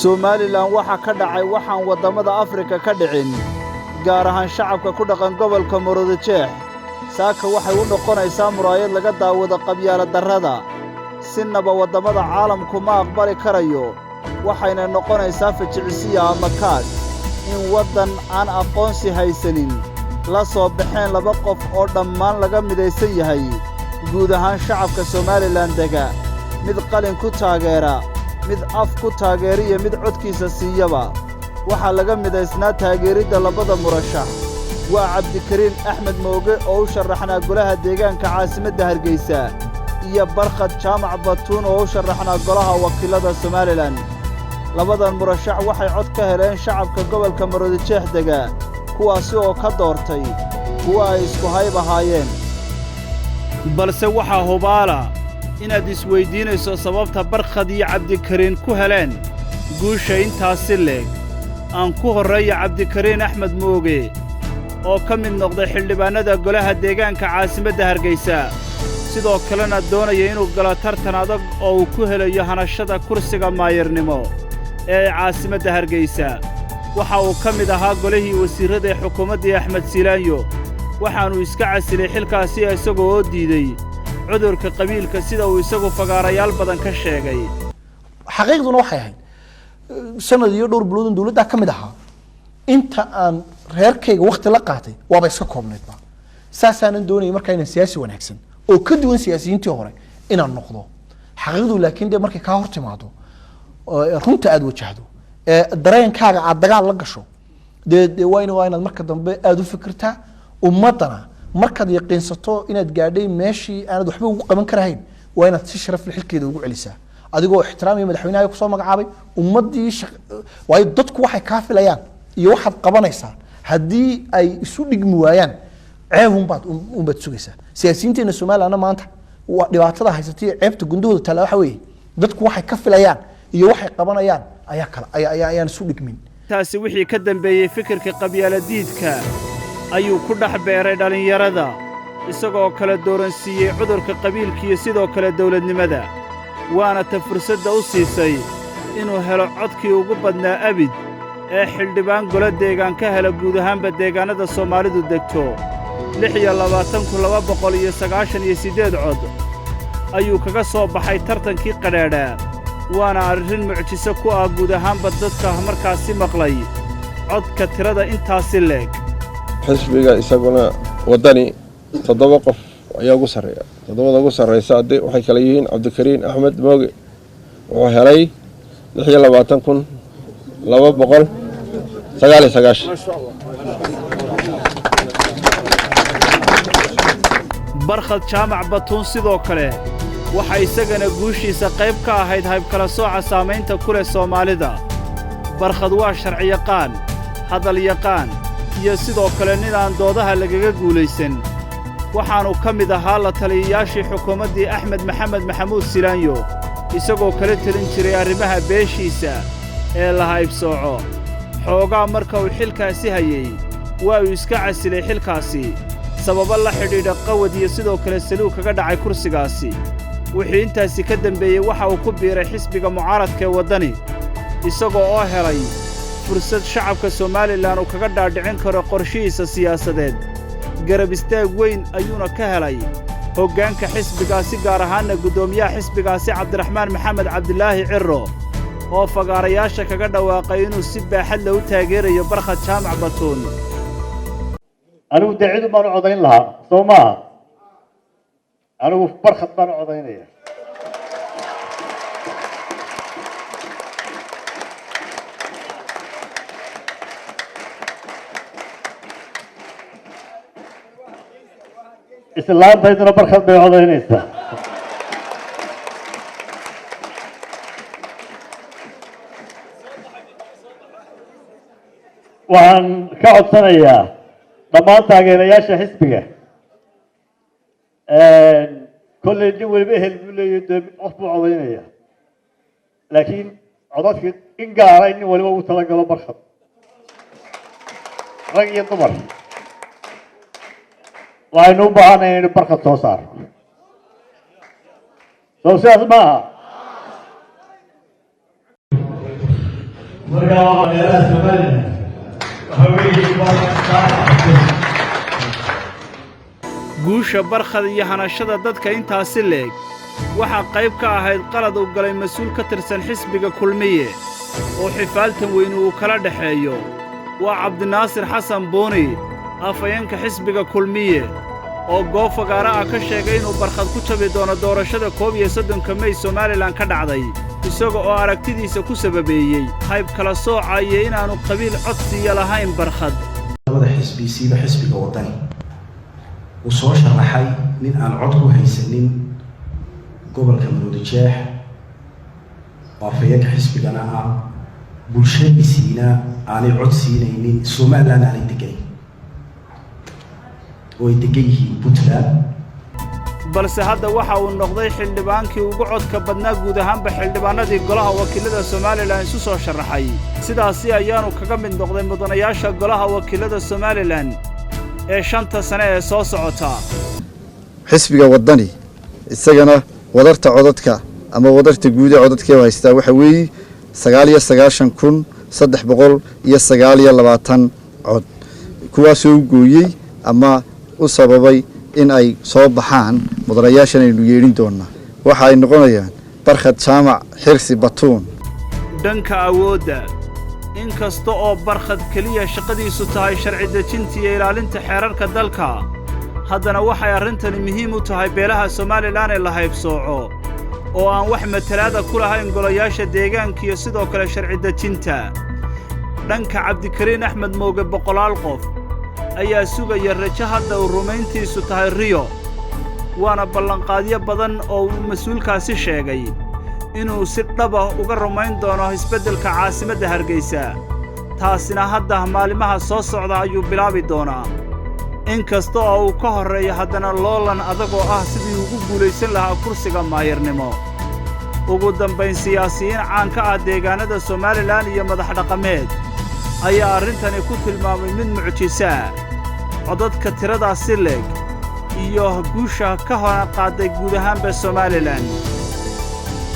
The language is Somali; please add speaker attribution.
Speaker 1: Somaliland waxa ka dhacay waxaan wadamada Afrika ka dhicin gaar ahaan shacabka ku dhaqan gobolka Muruudojeex saaka waxay u noqonaysaa muraayad laga daawado qabyaalad darrada sinaba wadamada caalamku ma aqbali karayo waxayna noqonaysaa fajicisiya ama kaad in wadan aan aqoonsi haysanin la soo baxeen laba qof oo dhammaan laga midaysan yahay guud ahaan shacabka Somaliland dega mid qalin ku taageera mid af ku taageeriyo mid codkiisa siiyaba waxa laga midaysnaa taageerida labada murashax waa Cabdikariin Axmed Mooge oo u sharaxnaa golaha deegaanka caasimadda Hargeysa iyo Barkhad Jaamac Batuun oo u sharaxnaa golaha wakiilada Somaliland labadan murashax waxay cod ka heleen shacabka gobolka Muruudojeex dega kuwaasi oo ka doortay kuwa ay isku hayb ahaayeen balse waxa hubaala inaad isweydiinayso sababta Barkhad iyo Cabdikariin ku heleen guusha intaasi leeg aan ku horeeyo Cabdikariin Axmed Mooge oo ka mid noqday xildhibaanada golaha deegaanka caasimadda Hargeysa sidoo kalena doonaya inuu galo tartan adag oo uu ku helayo hanashada kursiga maayirnimo ee caasimadda Hargeysa waxa uu ka mid ahaa golihii wasiirada ee xukuumadda Axmed Siilaanyo waxaanu iska casilay xilkaasi isagoo oo diiday cudurka qabiilka sida uu isagu fagaarayaal badan ka sheegay
Speaker 2: xaqiiqduna waxay ahayd sanad iyo dhowr bilood dawladda ka mid ahaa inta aan reerkayga waqti la qaatay waaba iska koobnaydba saasaanan doonayay markaa inaan siyaasi wanaagsan oo ka duwan siyaasiyiintii hore inaan noqdo xaqiiqdu laakiin dee markay kaa hor timaado runta aad wajahdo dareenkaaga aad dagaal la gasho dee waa inaad marka dambe aad u fikirtaa ummadana markaad yaqiinsato inaad gaadhay meeshii aanad waxba ugu qaban karahayn waa inaad si sharaf leh xilkeeda ugu celisaa adigoo ixtiraamaya madaxweynaha ku soo magacaabay ummadii way dadku waxay ka filayaan iyo waxaad qabanaysaa haddii ay isu dhigmi waayaan ceebun baad sugaysaa siyaasiyiinteena Soomaaliland maanta waa dhibaatada haysatay ceebta gundahooda tala waxa weeye dadku waxay ka filayaan iyo waxay qabanayaan ayaan isu dhigmin
Speaker 1: taasi wixii ka dambeeyay fikirka qabyaaladiidka ayuu ku dhex beeray dhalinyarada isagoo kala dooransiiyey cudurka qabiilka iyo sidoo kale dawladnimada waana ta fursadda u siisay inuu helo codkii ugu badnaa abid ee xildhibaan golo deegaan ka hela guud ahaanba deegaanada Soomaalidu degto 26,298 cod ayuu kaga soo baxay tartankii qadhaadha waana arrin mucjiso ku ah guud ahaanba dadka markaasi maqlay codka tirada intaasi leeg
Speaker 3: xisbiga isaguna wadani 7 qof ayaa ugu sareeya 7 ugu sareysa waxay kala yihiin Cabdikariin Axmed Mooge wuxuu helay 26,299
Speaker 1: Barkhad Jaamac Batuun sidoo kale waxa isagana guushiisa qayb ka ahayd hayb kala sooca saamaynta ku leh Soomaalida Barkhad waa sharci yaqaan hadal yaqaan iyo sidoo kale ninaan doodaha lagaga guulaysan waxaanu ka mid ahaa la taliyayaashii xukuumaddii Axmed Maxamed Maxamuud Siilaanyo isagoo kala talin jiray arrimaha beeshiisa ee la haybsooco xoogaa marka uu xilkaasi hayay waa uu iska casilay xilkaasi sababo la xidhiidha qawad iyo sidoo kale saluug kaga dhacay kursigaasi wixii intaasi ka dambeeyey waxa uu ku biiray xisbiga mucaaradka ee waddani isagoo oo helay fursad shacabka Somaliland uu kaga dhaadhicin karo qorshihiisa siyaasadeed garab istaag weyn ayuuna ka helay hoggaanka xisbigaasi gaar ahaanna guddoomiyaha xisbigaasi Cabdiraxmaan Maxamed Cabdilaahi Cirro oo fagaarayaasha kaga dhawaaqay inuu si baaxad leh u taageerayo Barkhad Jaamac Batuun
Speaker 4: anigu dacid baan u codayn lahaa Soomaa anigu Barkhad baan u codaynaya islaantayduna Barkhad bay codaynaysaa waxaan ka codsanayaa dhammaan taageerayaasha xisbiga kolley nin waliba ehel buu leeyahay qof buu codaynaya laakiin codadka in gaara nin waliba uu talagalo Barkhad rag iyo dumar waxaynu u baahanahay inaynu Barkhad soo saarno soo sidaas maaha
Speaker 1: guusha barkhad iyo hanashada dadka intaasi leeg waxaa qayb ka ahayd qalad uu galay mas-uul ka tirsan xisbiga kulmiye oo xifaaltan weyne uu kala dhexeeyo waa cabdinaasir xasan buuni afhayeenka xisbiga kulmiye oo goob fagaara ah ka sheegay inuu barkhad ku jabi doono doorashada 31 May Somaliland ka dhacday isaga oo aragtidiisa ku sababeeyey qayb kala soocaya inaanu qabiil codsiya lahayn barkhad
Speaker 5: labada xisbiga xisbiga wadani uu soo sharaxay nin aan cod ku haysanin gobolka Maroodijeex oo afhayeenka xisbigana ah bulshadiisina aanay cod siinaynin Somaliland aanay degayn oo ay degan yihiin Puntland
Speaker 1: balse hadda waxa uu noqday xildhibaankii ugu codka badnaa guud ahaanba xildhibaanadii golaha wakiilada Somaliland isu soo sharaxay sidaasi ayaanu kaga mid noqday mudanayaasha golaha wakiilada Somaliland ee 5 sano ee soo socota
Speaker 6: xisbiga wadani isagana wadarta codadka ama wadarta guud ee codadka haysta waxa weeye 99320 cod kuwaas oo gooyay ama u sababay in ay soo baxaan mudanayaashan aynu yeelin doona waxa ay noqonayaan barkhad jaamac xirsi batuun
Speaker 1: dhanka awoodda in kasta oo barkhad kaliya shaqadiisu tahay sharci dejinta iyo ilaalinta xeerarka dalka haddana waxay arrintani muhiim u tahay beelaha Somaliland ee la haybsooco oo aan wax matalaada ku lahayn golayaasha deegaanka iyo sidoo kale sharci dejinta dhanka cabdikariin axmed mooge boqolaal qof ayaa sugaya rajo hadda uu rumayntiisu tahay riyo waana ballanqaadyo badan oo mas'uulkaasi sheegay inuu si dhab ah uga rumayn doono isbeddelka caasimadda Hargeysa taasina hadda maalimaha soo socda ayuu bilaabi doonaa inkasta oo uu ka horeeyo haddana loolan adagoo ah sidii ugu guulaysan lahaa kursiga maayirnimo ugu dambayn siyaasiyiin caan ka ah deegaanada Somaliland iyo madax dhaqameed ayaa arrintani ku tilmaamay mid mucjiso ah codadka tiradaasi leeg iyo guusha ka hor qaaday guud ahaanba Somaliland